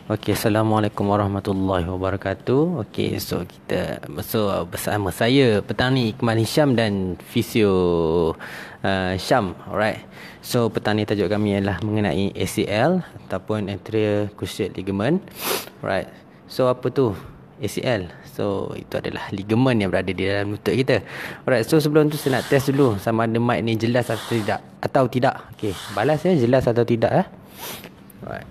Okey, Assalamualaikum warahmatullahi wabarakatuh. Okey, bersama saya petang ni Iqmal Hisham dan Fisio Syam. Alright. So petang ni tajuk kami adalah mengenai ACL ataupun anterior cruciate ligament. Alright. So apa tu ACL? So itu adalah ligamen yang berada di dalam lutut kita. Alright. So sebelum tu saya nak test dulu sama ada mic ni jelas atau tidak. Okey, balas ya, jelas atau tidak ya. Alright.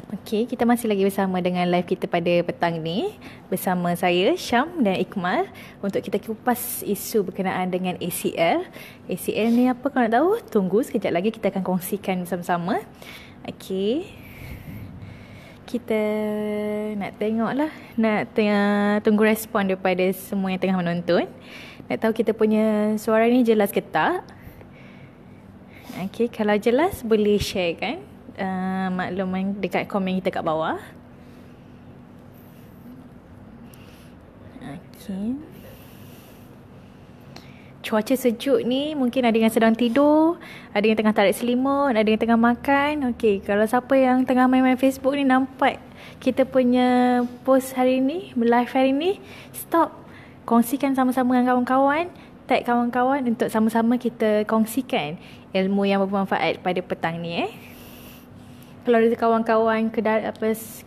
Okey, kita masih lagi bersama dengan live kita pada petang ni bersama saya Syam dan Iqmal untuk kita kupas isu berkenaan dengan ACL. ACL ni apa kau nak tahu? Tunggu sekejap lagi kita akan kongsikan bersama-sama. Okey. Kita nak tengoklah, tunggu respon daripada semua yang tengah menonton. Nak tahu kita punya suara ni jelas ke tak? Okey, kalau jelas boleh share kan? Makluman dekat komen kita kat bawah. Okey. Cuaca sejuk ni mungkin ada yang sedang tidur, ada yang tengah tarik selimut, ada yang tengah makan. Okey, kalau siapa yang tengah main-main Facebook ni nampak kita punya post hari ni, live hari ni, stop. Kongsikan sama-sama dengan kawan-kawan, tag kawan-kawan untuk sama-sama kita kongsikan ilmu yang bermanfaat pada petang ni Kalau ada kawan-kawan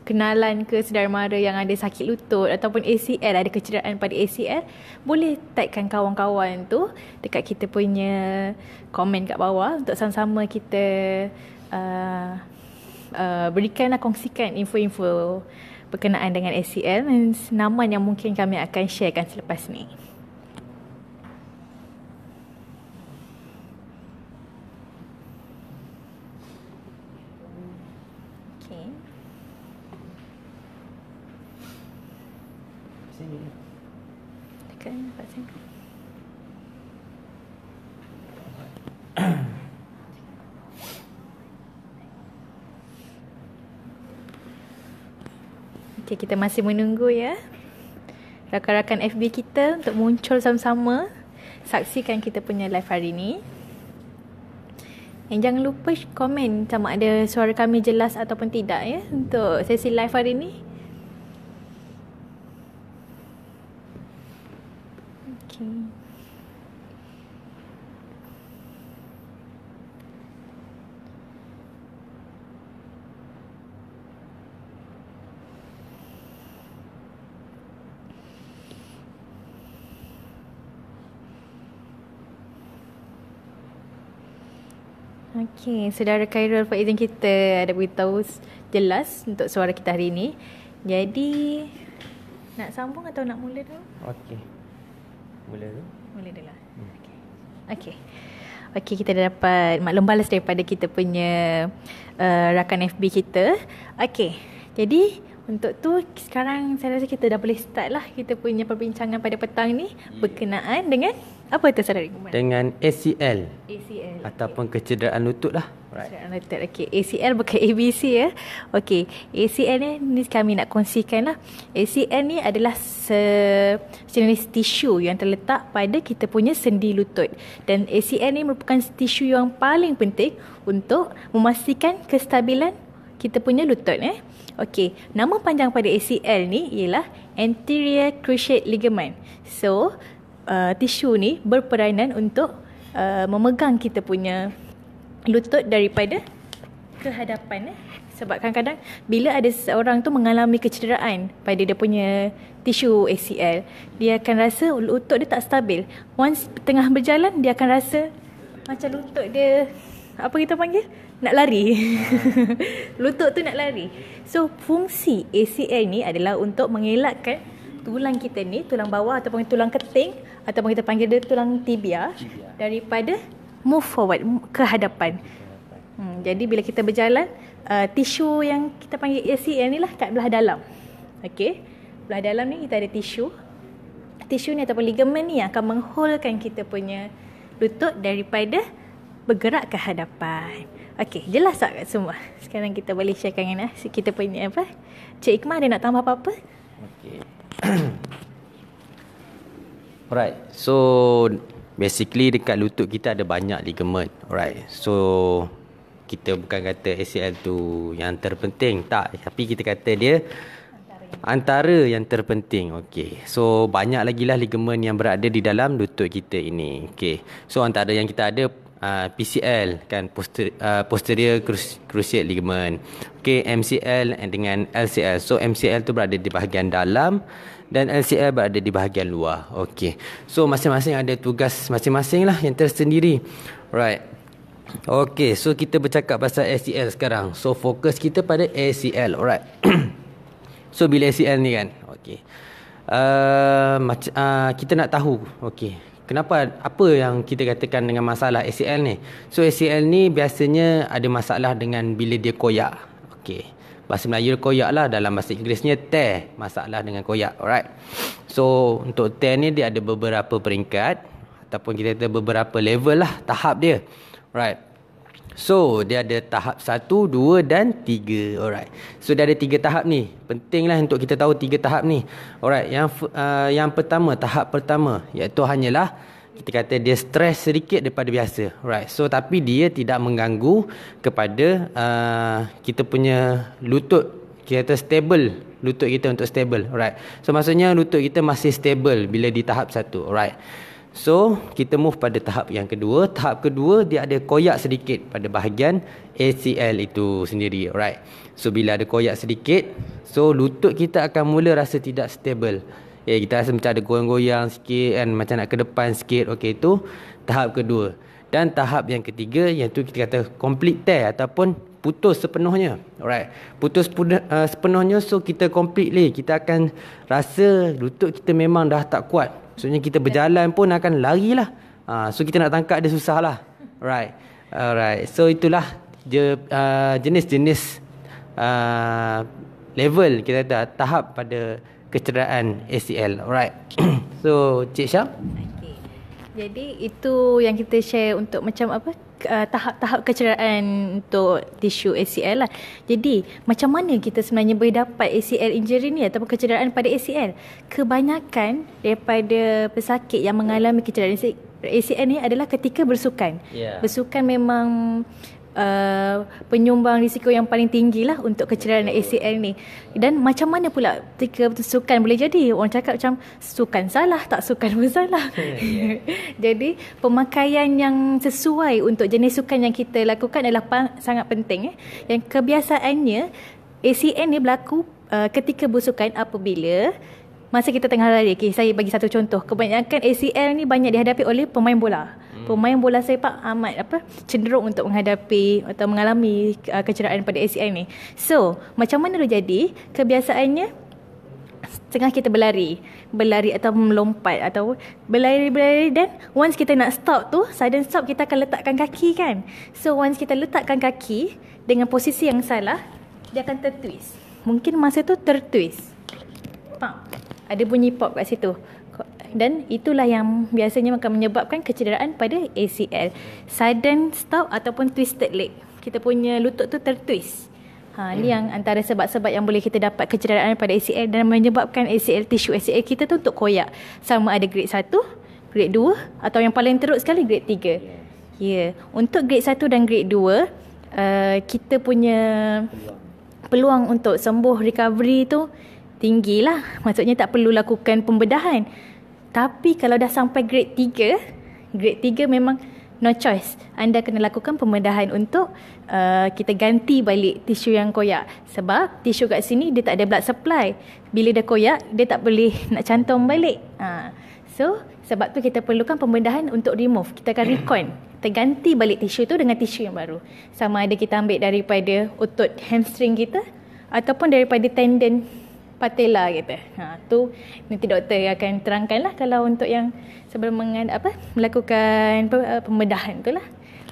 kenalan ke saudara mara yang ada sakit lutut ataupun ACL, ada kecederaan pada ACL, boleh tagkan kawan-kawan tu dekat kita punya komen kat bawah untuk sama-sama kita berikanlah, kongsikan info-info berkenaan dengan ACL dan senaman yang mungkin kami akan sharekan selepas ni. Tekan nampak sini. Okay, kita masih menunggu ya rakan-rakan FB kita untuk muncul sama-sama saksikan kita punya live hari ni. Dan jangan lupa komen sama ada suara kami jelas ataupun tidak ya untuk sesi live hari ni. Okey, saudara Khairul Faizin kita ada beritahu jelas untuk suara kita hari ini. Jadi nak sambung atau nak mula dulu? Okey. Mula dulu. Mula dulu lah. Okey, kita dah dapat maklum balas daripada kita punya rakan FB kita. Okey. Jadi untuk tu sekarang saya rasa kita dah boleh start lah kita punya perbincangan pada petang ni berkenaan dengan apa tu saudara Iqmal? Dengan ACL. ACL ataupun kecederaan lutut lah. Kecederaan lutut. Okey, ACL bukan ABC ya. Okey, ACL ni kami nak kongsikan lah. ACL ni adalah sejenis tisu yang terletak pada kita punya sendi lutut. Dan ACL ni merupakan tisu yang paling penting untuk memastikan kestabilan kita punya lutut Okey, nama panjang pada ACL ni ialah anterior cruciate ligament. So, tisu ni berperanan untuk memegang kita punya lutut daripada ke hadapan Sebab kadang-kadang bila ada seorang tu mengalami kecederaan pada dia punya tisu ACL, dia akan rasa lutut dia tak stabil. Once tengah berjalan, dia akan rasa macam lutut dia, apa kita panggil? Nak lari. Lutut tu nak lari. So, fungsi ACL ni adalah untuk mengelakkan tulang kita ni, tulang bawah ataupun tulang keting ataupun kita panggil dia tulang tibia daripada move forward, ke hadapan. Jadi bila kita berjalan, tisu yang kita panggil ACL ni lah kat belah dalam. Okey, belah dalam ni kita ada tisu. Tisu ni ataupun ligamen ni yang akan mengholkan kita punya lutut daripada bergerak ke hadapan. Okey, jelas tak kat semua? Sekarang kita boleh sharekan dengan kita punya Cik Iqmal, ada nak tambah apa-apa? Okey. Alright. So basically dekat lutut kita ada banyak ligament. Alright. So kita bukan kata ACL tu yang terpenting, tak, tapi kita kata dia antara yang terpenting. Okey. So banyak lagi lah ligamen yang berada di dalam lutut kita ini. Okey. So antara yang kita ada PCL kan, posterior cruciate ligament. Okey, MCL dengan LCL. So MCL tu berada di bahagian dalam dan LCL berada di bahagian luar. Okey. So masing-masing ada tugas masing-masing lah yang tersendiri. Right. Okey, so kita bercakap pasal ACL sekarang. So fokus kita pada ACL. Alright. So bila ACL ni kan, okey. Kita nak tahu, okey, kenapa, apa yang kita katakan dengan masalah ACL ni. So ACL ni biasanya ada masalah dengan bila dia koyak. Okey. Bahasa Melayu koyak lah, dalam bahasa Inggerisnya tear, masalah dengan koyak. Alright. So untuk tear ni dia ada beberapa peringkat ataupun kita kata beberapa level lah, tahap dia. Alright. So dia ada tahap 1, 2 dan 3. Alright. So dia ada 3 tahap ni. Pentinglah untuk kita tahu 3 tahap ni. Alright. Yang pertama, tahap pertama, iaitu hanyalah kita kata dia stres sedikit daripada biasa. Right. So tapi dia tidak mengganggu kepada kita punya lutut. Kita kata stable, lutut kita untuk stable. Right. So maksudnya lutut kita masih stable bila di tahap 1. Right. So kita move pada tahap yang kedua. Tahap kedua dia ada koyak sedikit pada bahagian ACL itu sendiri. Right. So bila ada koyak sedikit, so lutut kita akan mula rasa tidak stable. Kita rasa macam ada goyang-goyang sikit kan, macam nak ke depan sikit. Okey, itu tahap kedua. Dan tahap yang ketiga, iaitu kita kata complete tear ataupun putus sepenuhnya. Alright. Putus sepenuhnya, so kita completely, kita akan rasa lutut kita memang dah tak kuat. Maksudnya kita berjalan pun akan lari lah. So kita nak tangkap dia susah lah. Alright. Alright. So itulah jenis-jenis level kita kata tahap pada kecederaan ACL. Alright. So Cik Syam, okay. Jadi itu yang kita share untuk macam apa, tahap-tahap kecederaan untuk tisu ACL lah. Jadi macam mana kita sebenarnya boleh dapat ACL injury ni ataupun kecederaan pada ACL? Kebanyakan daripada pesakit yang mengalami kecederaan ACL ni adalah ketika bersukan. Bersukan memang penyumbang risiko yang paling tinggi lah untuk kecederaan ACL ni. Dan macam mana pula ketika sukan boleh jadi? Orang cakap macam sukan salah, tak sukan pun salah. Jadi pemakaian yang sesuai untuk jenis sukan yang kita lakukan adalah sangat penting. Yang kebiasaannya ACL ni berlaku ketika bersukan apabila masa kita tengah lari. Okay, saya bagi satu contoh. Kebanyakan ACL ni banyak dihadapi oleh pemain bola. Pemain bola sepak amat cenderung untuk menghadapi atau mengalami kecederaan pada ACL ni. So, macam mana dia jadi? Kebiasaannya tengah kita berlari atau melompat atau berlari dan once kita nak stop tu, sudden stop, kita akan letakkan kaki kan. So, once kita letakkan kaki dengan posisi yang salah, dia akan tertwist. Mungkin masa tu tertwist. Ada bunyi pop kat situ. Dan itulah yang biasanya akan menyebabkan kecederaan pada ACL. Sudden stop ataupun twisted leg. Kita punya lutut tu tertwist. Ni yang antara sebab-sebab yang boleh kita dapat kecederaan pada ACL dan menyebabkan ACL, tisu ACL kita tu untuk koyak. Sama ada grade 1, grade 2 atau yang paling teruk sekali grade 3. Untuk grade 1 dan grade 2, kita punya peluang untuk sembuh recovery tu tinggilah. Maksudnya tak perlu lakukan pembedahan. Tapi kalau dah sampai grade 3 memang no choice. Anda kena lakukan pembedahan untuk kita ganti balik tisu yang koyak. Sebab tisu kat sini dia tak ada blood supply. Bila dia koyak, dia tak boleh nak cantum balik. So, sebab tu kita perlukan pembedahan untuk remove. Kita akan recon. Kita ganti balik tisu tu dengan tisu yang baru. Sama ada kita ambil daripada otot hamstring kita ataupun daripada tendon patella kita. Tu nanti doktor akan terangkan lah kalau untuk yang sebelum melakukan pembedahan tu lah.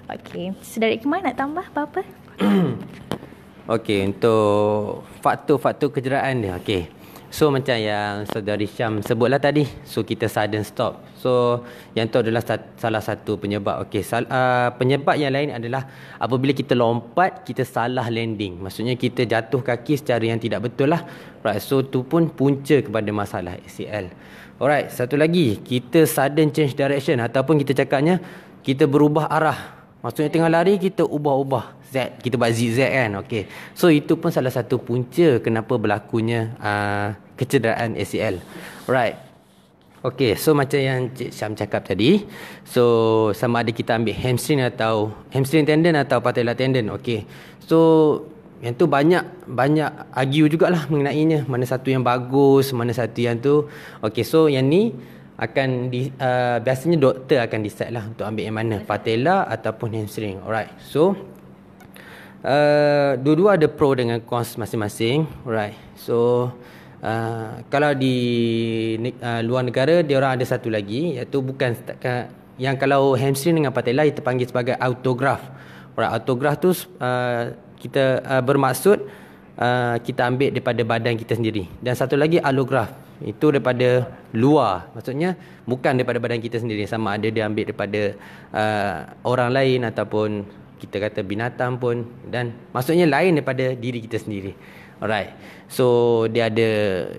Okey, Saudara Iqmal nak tambah apa-apa? Okey, untuk faktor-faktor kecederaan dia. Okey. So macam yang Saudari Syam sebutlah tadi, so kita sudden stop. So yang tu adalah salah satu penyebab. Okey, penyebab yang lain adalah apabila kita lompat, kita salah landing. Maksudnya kita jatuh kaki secara yang tidak betul lah. Right, so tu pun punca kepada masalah ACL. Alright, satu lagi, kita sudden change direction ataupun kita cakapnya kita berubah arah. Maksudnya tengah lari kita ubah-ubah Z, kita buat zigzag kan. Okey. So itu pun salah satu punca kenapa berlakunya kecederaan ACL. Right. Okey, so macam yang Cik Syam cakap tadi, so sama ada kita ambil hamstring tendon atau patella tendon. Okey. So yang tu banyak argue jugalah mengenainya, mana satu yang bagus, mana satu yang tu. Okey, so yang ni akan biasanya doktor akan decide lah untuk ambil yang mana, patella ataupun hamstring. Alright, so dua-dua ada pro dengan cons masing-masing. Alright, so kalau di luar negara dia orang ada satu lagi, iaitu bukan yang kalau hamstring dengan patella kita panggil sebagai autograft. Alright, autograft tu kita bermaksud kita ambil daripada badan kita sendiri. Dan satu lagi allograft, itu daripada luar, maksudnya bukan daripada badan kita sendiri, sama ada dia ambil daripada orang lain ataupun kita kata binatang pun, dan maksudnya lain daripada diri kita sendiri. Alright, so dia ada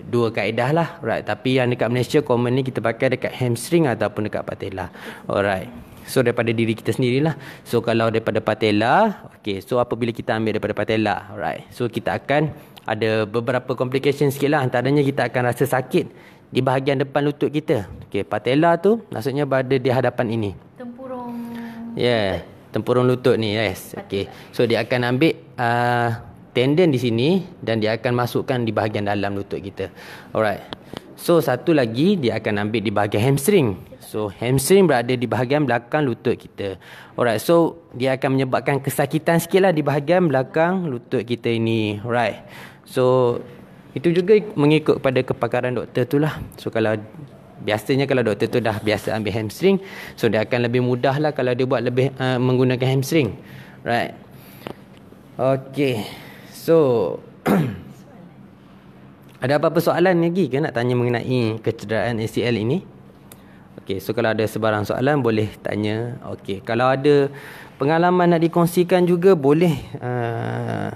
dua kaedah lah. Alright, tapi yang dekat Malaysia common ni kita pakai dekat hamstring ataupun dekat patella. Alright, so daripada diri kita sendirilah. So kalau daripada patella, okay, so apabila kita ambil daripada patella, alright, so kita akan ada beberapa complication sikit lah. Antaranya kita akan rasa sakit di bahagian depan lutut kita. Okay, patella tu maksudnya berada di hadapan ini, Tempurung. yeah, tempurung lutut ni. Yes, okay. So dia akan ambil tendon di sini dan dia akan masukkan di bahagian dalam lutut kita. Alright, so satu lagi dia akan ambil di bahagian hamstring. So hamstring berada di bahagian belakang lutut kita. Alright, so dia akan menyebabkan kesakitan sikit lah di bahagian belakang lutut kita ini. Alright, so itu juga mengikut pada kepakaran doktor tu lah. So kalau biasanya kalau doktor tu dah biasa ambil hamstring, so dia akan lebih mudah lah kalau dia buat lebih menggunakan hamstring. Right. Okay, so ada apa-apa soalan lagi ke nak tanya mengenai kecederaan ACL ini? Okey, so kalau ada sebarang soalan boleh tanya. Okey, kalau ada pengalaman nak dikongsikan juga boleh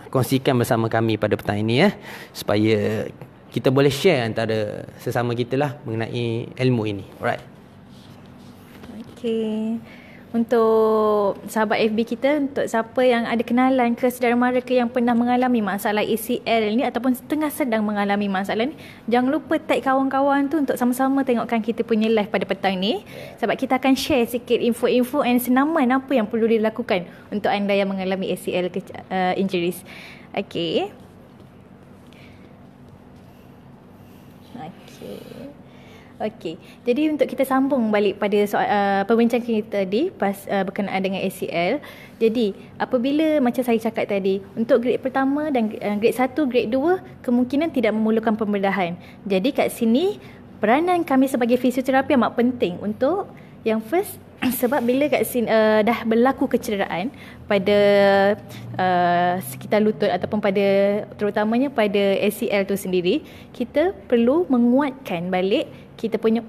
kongsikan bersama kami pada petang ini ya, supaya kita boleh share antara sesama kita lah mengenai ilmu ini. Alright. Okey. Untuk sahabat FB kita, untuk siapa yang ada kenalan ke saudara mara ke yang pernah mengalami masalah ACL ni ataupun setengah sedang mengalami masalah ni, jangan lupa tag kawan-kawan tu untuk sama-sama tengokkan kita punya live pada petang ni, sebab kita akan share sikit info-info dan senaman apa yang perlu dilakukan untuk anda yang mengalami ACL injuries. Okey. Okey, jadi untuk kita sambung balik pada perbincangan kita tadi berkenaan dengan ACL. Jadi apabila macam saya cakap tadi, untuk grade pertama dan grade 1, grade 2 kemungkinan tidak memerlukan pembedahan. Jadi kat sini peranan kami sebagai fisioterapi amat penting untuk yang first, sebab bila kat sini dah berlaku kecederaan pada sekitar lutut ataupun pada terutamanya pada ACL tu sendiri, kita perlu menguatkan balik kita punya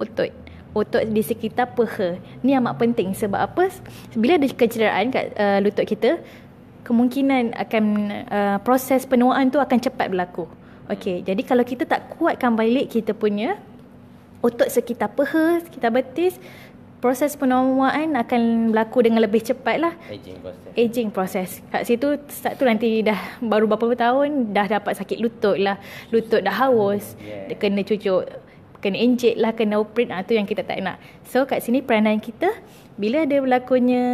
otot di sekitar peha. Ni amat penting sebab apa? Bila ada kecederaan kat lutut kita, kemungkinan akan proses penuaan tu akan cepat berlaku. Okey, jadi kalau kita tak kuatkan balik kita punya otot sekitar peha, sekitar betis, proses penuaan akan berlaku dengan lebih cepat lah. Aging proses. Kat situ start tu nanti dah baru beberapa tahun dah dapat sakit lutut lah. Lutut dah haus, kena cucuk, kena injek lah, kena operate. Tu yang kita tak nak. So kat sini peranan kita bila ada berlakunya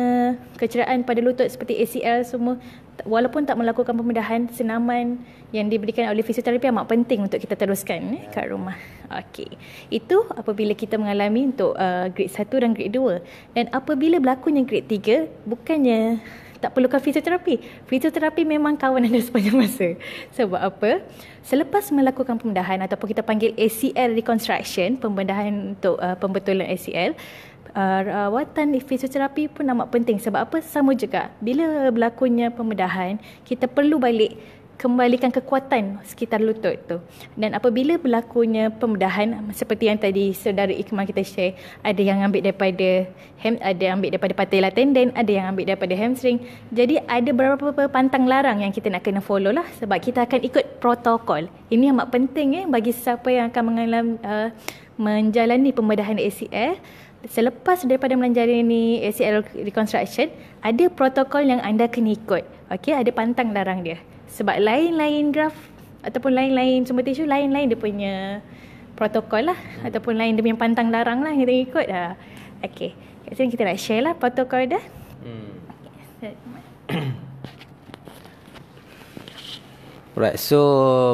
kecederaan pada lutut seperti ACL semua, walaupun tak melakukan pembedahan, senaman yang diberikan oleh fisioterapi amat penting untuk kita teruskan kat rumah. Okey. Itu apabila kita mengalami untuk grade 1 dan grade 2. Dan apabila berlakunya grade 3, bukannya tak perlukan fisioterapi. Fisioterapi memang kawan anda sepanjang masa. Sebab apa? Selepas melakukan pembedahan ataupun kita panggil ACL reconstruction, pembedahan untuk pembetulan ACL, rawatan fisioterapi pun amat penting. Sebab apa? Sama juga. Bila berlakunya pembedahan, kita perlu balik kembalikan kekuatan sekitar lutut tu. Dan apabila berlakunya pembedahan seperti yang tadi saudara Ikmal kita share, ada yang ambil daripada ada yang ambil daripada patella tendon, ada yang ambil daripada hamstring. Jadi ada beberapa pantang larang yang kita nak kena follow lah, sebab kita akan ikut protokol. Ini amat penting bagi siapa yang akan menjalani pembedahan ACL. Selepas daripada menjalani ACL reconstruction, ada protokol yang anda kena ikut. Okey, ada pantang larang dia. Sebab lain-lain graf ataupun lain-lain sumber tisu, lain-lain dia punya protokol lah, ataupun lain dia punya pantang larang lah yang kita ikut. Okey, kat sini kita nak share lah protokol dia. Right, so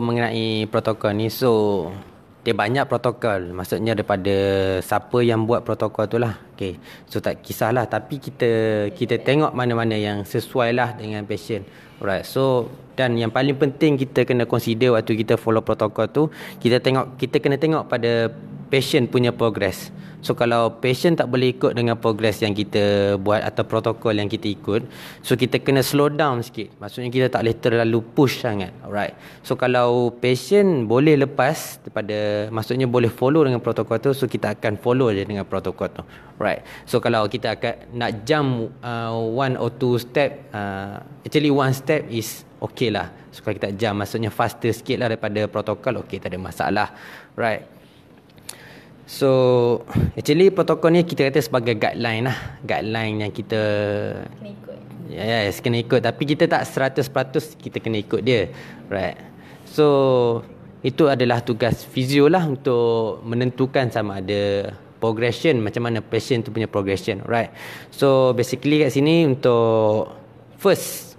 mengenai protokol ni, so dia banyak protokol, maksudnya daripada siapa yang buat protokol tu lah. Okay, so tak kisahlah, tapi kita tengok mana-mana yang sesuai lah dengan pasien. Alright, so dan yang paling penting kita kena consider waktu kita follow protokol tu, kita kena tengok pada patient punya progress. So kalau patient tak boleh ikut dengan progress yang kita buat atau protokol yang kita ikut, so kita kena slow down sikit. Maksudnya kita tak boleh terlalu push sangat. Alright. So kalau patient boleh lepas daripada, maksudnya boleh follow dengan protokol tu, so kita akan follow je dengan protokol tu. Right. So kalau kita akan nak jump one or two step, actually one step is okay lah. So kalau kita jump, maksudnya faster sikit lah daripada protokol, okay, tak ada masalah. Right. So actually protokol ni kita kata sebagai guideline lah, guideline yang kita Kena ikut. Yes, kena ikut, tapi kita tak 100% kita kena ikut dia. Right. So itu adalah tugas fizio lah untuk menentukan sama ada progression, macam mana patient tu punya progression. Right. So basically kat sini untuk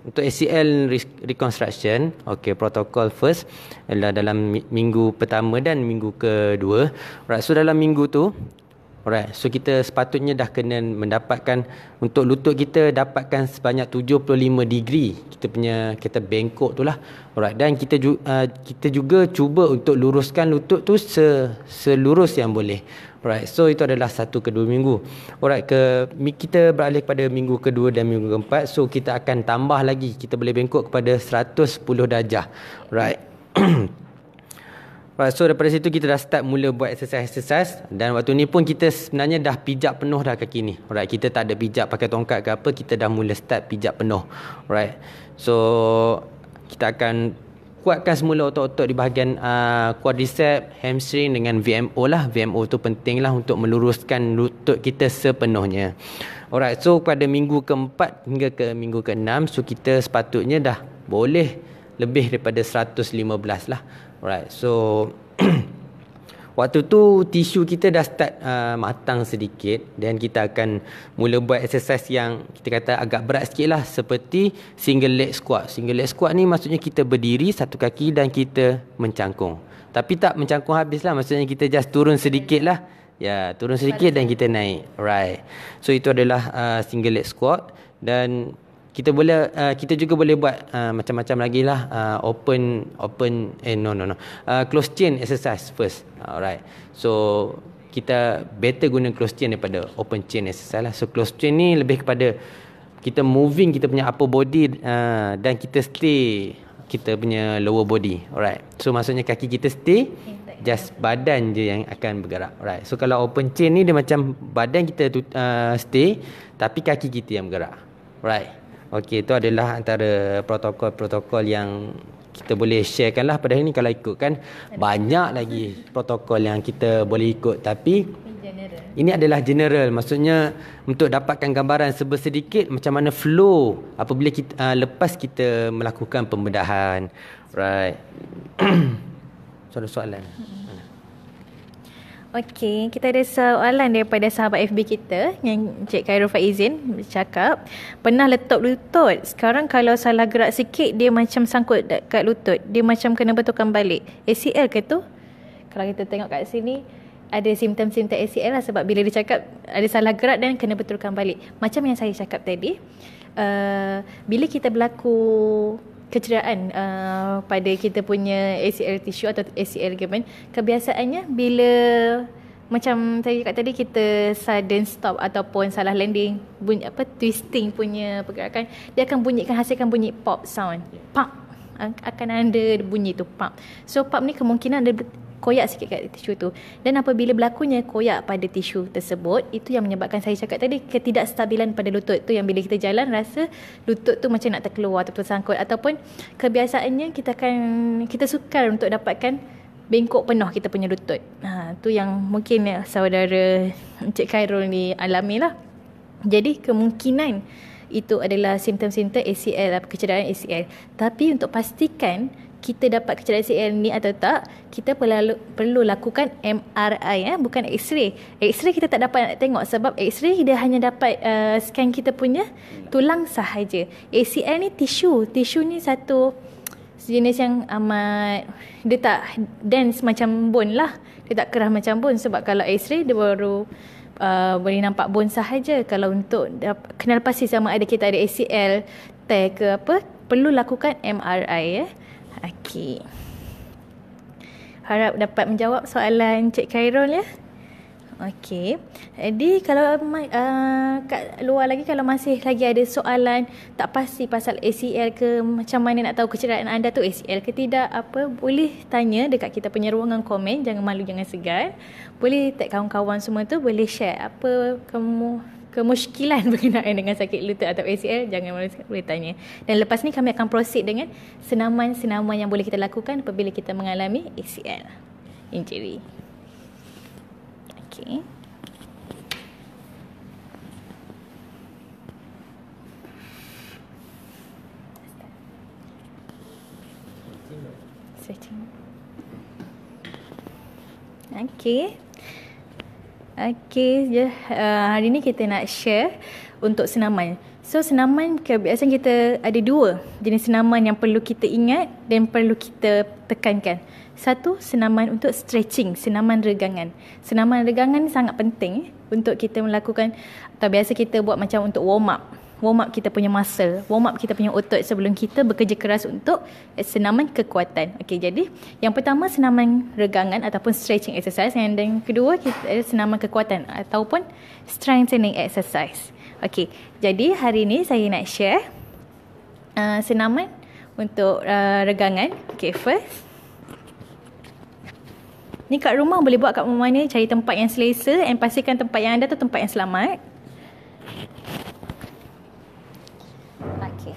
ACL reconstruction, okay, protokol first adalah dalam minggu pertama dan minggu kedua. Right, so dalam minggu tu, alright, so kita sepatutnya dah kena mendapatkan, untuk lutut kita dapatkan sebanyak 75 degree kita bengkok tu lah. Alright, dan kita juga cuba untuk luruskan lutut tu selurus yang boleh. Alright, so itu adalah 1 ke 2 minggu. Alright, kita beralih kepada minggu kedua dan minggu keempat. So kita akan tambah lagi, kita boleh bengkok kepada 110 darjah. Alright. Right, so daripada situ kita dah start mula buat exercise, dan waktu ni pun kita sebenarnya dah pijak penuh dah kaki ni. Alright, kita tak ada pijak pakai tongkat ke apa, kita dah mula start pijak penuh. Alright. So kita akan kuatkan semula otot-otot di bahagian quadricep, hamstring dengan VMO lah. VMO tu penting lah untuk meluruskan lutut kita sepenuhnya. Alright, so pada minggu keempat hingga ke minggu keenam, so kita sepatutnya dah boleh lebih daripada 115 lah. Alright, so waktu tu tisu kita dah start matang sedikit, dan kita akan mula buat exercise yang kita kata agak berat sikit lah, seperti single leg squat. Single leg squat ni maksudnya kita berdiri satu kaki dan kita mencangkung. Tapi tak mencangkung habis lah, maksudnya kita just turun sedikit lah. Ya, turun sedikit dan kita naik. Right. So itu adalah single leg squat, dan kita juga boleh buat macam-macam lagi lah, close chain exercise first. Alright. So kita better guna close chain daripada open chain exercise lah. So close chain ni lebih kepada kita moving kita punya upper body, dan kita stay kita punya lower body. Alright. So maksudnya kaki kita stay, just badan je yang akan bergerak. Alright. So kalau open chain ni dia macam badan kita stay, tapi kaki kita yang bergerak. Right. Okey, itu adalah antara protokol-protokol yang kita boleh sharekan lah pada hari ni. Kalau ikutkan banyak lagi protokol yang kita boleh ikut, tapi ini adalah general. Maksudnya untuk dapatkan gambaran sedikit macam mana flow apabila kita lepas kita melakukan pembedahan. Right. Soalan-soalan. Okey, kita ada soalan daripada sahabat FB kita yang Encik Khairul Faizin bercakap, pernah letup lutut. Sekarang kalau salah gerak sikit dia macam sangkut kat lutut. Dia macam kena betulkan balik. ACL ke tu? Kalau kita tengok kat sini ada simptom-simptom ACL lah, sebab bila dia cakap ada salah gerak dan kena betulkan balik. Macam yang saya cakap tadi, bila kita berlaku kecederaan pada kita punya ACL tissue atau ACL ligament, kebiasaannya bila macam saya cakap tadi, kita sudden stop ataupun salah landing, bunyi twisting punya pergerakan, dia akan hasilkan bunyi pop sound. Pop. akan ada bunyi tu pump. So pump ni kemungkinan ada koyak sikit kat tisu tu. Dan apabila berlakunya koyak pada tisu tersebut, itu yang menyebabkan saya cakap tadi ketidakstabilan pada lutut tu, yang bila kita jalan rasa lutut tu macam nak terkeluar atau tersangkut, ataupun kebiasaannya kita sukar untuk dapatkan bengkok penuh kita punya lutut. Tu yang mungkin saudara Encik Khairul ni alami lah. Jadi kemungkinan itu adalah simptom-simptom ACL, kecederaan ACL. Tapi untuk pastikan kita dapat kecederaan ACL ni atau tak, kita perlu lakukan MRI, bukan X-ray. X-ray kita tak dapat nak tengok sebab X-ray dia hanya dapat scan kita punya tulang sahaja. ACL ni tisu ni satu sejenis yang amat, dia tak dense macam bone lah, dia tak keras macam bone. Sebab kalau X-ray dia baru boleh nampak bone sahaja. Kalau untuk kenal pasti sama ada kita ada ACL tear ke apa, perlu lakukan MRI. Okey. Harap dapat menjawab soalan Cik Khairul ya. Okey. Jadi kalau kat luar lagi, kalau masih lagi ada soalan tak pasti pasal ACL ke, macam mana nak tahu kecederaan anda tu ACL ke tidak, boleh tanya dekat kita punya ruangan komen. Jangan malu, jangan segan. Boleh tag kawan-kawan semua tu, boleh share apa kemusykilan berkenaan dengan sakit lutut atau ACL, jangan malu, boleh tanya. Dan lepas ni kami akan proceed dengan senaman-senaman yang boleh kita lakukan apabila kita mengalami ACL injury. Okey. Stretching. Okey, hari ni kita nak share untuk senaman. So senaman kebiasaan kita ada dua jenis senaman yang perlu kita ingat dan perlu kita tekankan. Satu, senaman untuk stretching, senaman regangan. Senaman regangan ni sangat penting untuk kita melakukan, atau biasa kita buat macam untuk warm up kita punya muscle, warm up kita punya otot sebelum kita bekerja keras untuk senaman kekuatan. Okey, jadi yang pertama senaman regangan ataupun stretching exercise, dan yang kedua kita ada senaman kekuatan ataupun strengthening exercise. Okey, jadi hari ni saya nak share senaman untuk regangan. Okey, first, ni kat rumah boleh buat kat mana-mana, cari tempat yang selesa dan pastikan tempat yang ada tu tempat yang selamat. Okey.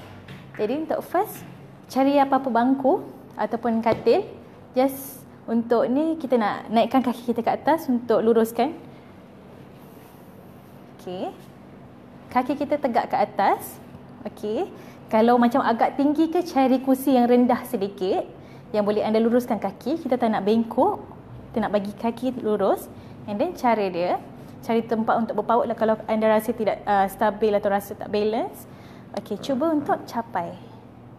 Jadi untuk first, cari apa-apa bangku ataupun katil. Just untuk ni kita nak naikkan kaki kita ke atas untuk luruskan. Okey. Kaki kita tegak ke atas. Okey. Kalau macam agak tinggi ke, cari kursi yang rendah sedikit yang boleh anda luruskan kaki. Kita tak nak bengkok. Kita nak bagi kaki lurus. And then cari tempat untuk berpaut lah kalau anda rasa tidak stabil atau rasa tak balance. Okey, cuba untuk capai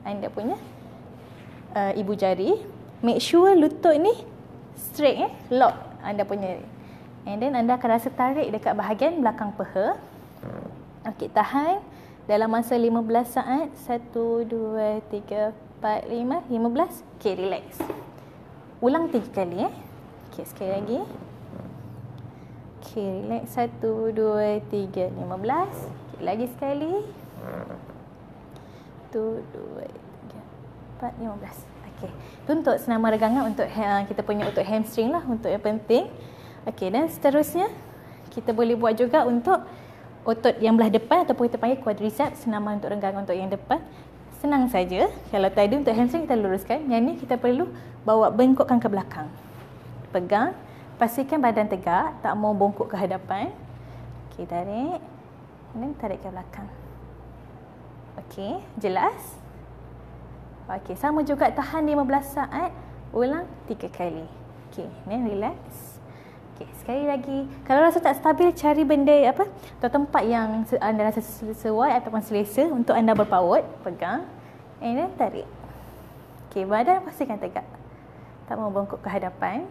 anda punya ibu jari. Make sure lutut ni straight, lock anda punya. And then anda akan rasa tarik dekat bahagian belakang peha. Okey, tahan dalam masa 15 saat. 1, 2, 3, 4, 5, 15. Okey, relax. Ulang 3 kali Okey, sekali lagi. Okey, relax. 1, 2, 3, 15. Okey, lagi sekali. 1, 2, 3, 4, 15. Okey. Itu untuk senaman regangan untuk kita punya otot hamstring lah, untuk yang penting. Okey, dan seterusnya kita boleh buat juga untuk otot yang belah depan ataupun kita panggil quadriceps, senaman untuk regangan untuk yang depan. Senang saja. Kalau tadi untuk hamstring kita luruskan, yang ni kita perlu bawa bengkokkan ke belakang. Pegang, pastikan badan tegak, tak mau bongkok ke hadapan. Okey, tarik. Dan tarik ke belakang. Okey, jelas? Okey, sama juga tahan 15 saat, ulang 3 kali. Okey, then relax. Okey, sekali lagi. Kalau rasa tak stabil, cari benda atau tempat yang anda rasa sesuai ataupun selesa untuk anda berpaut. Pegang, and then tarik. Okey, badan pastikan tegak. Tak mau bongkok ke hadapan.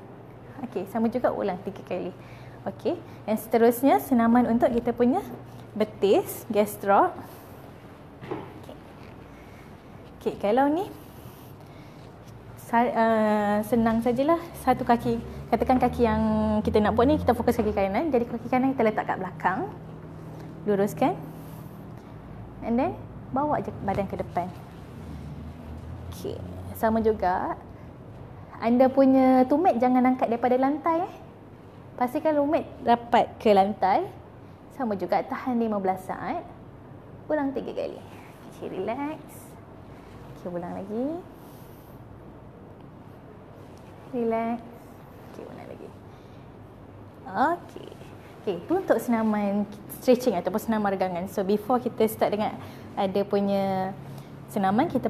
Okey, sama juga ulang 3 kali. Okey, dan seterusnya senaman untuk kita punya betis, gastroc. Okey, kalau ni senang sajalah. Satu kaki, katakan kaki yang kita nak buat ni, kita fokus kaki kanan. Jadi kaki kanan kita letak kat belakang. Luruskan. And then bawa je badan ke depan. Okey. Sama juga, anda punya tumit jangan angkat daripada lantai. Pastikan tumit rapat ke lantai. Sama juga, tahan 15 saat. Ulang 3 kali. Okay, relax. Okay, ulang lagi. Relax. Okay, ulang lagi. Okay. Okay, tu untuk senaman stretching ataupun senaman regangan. So, before kita start dengan ada punya senaman, kita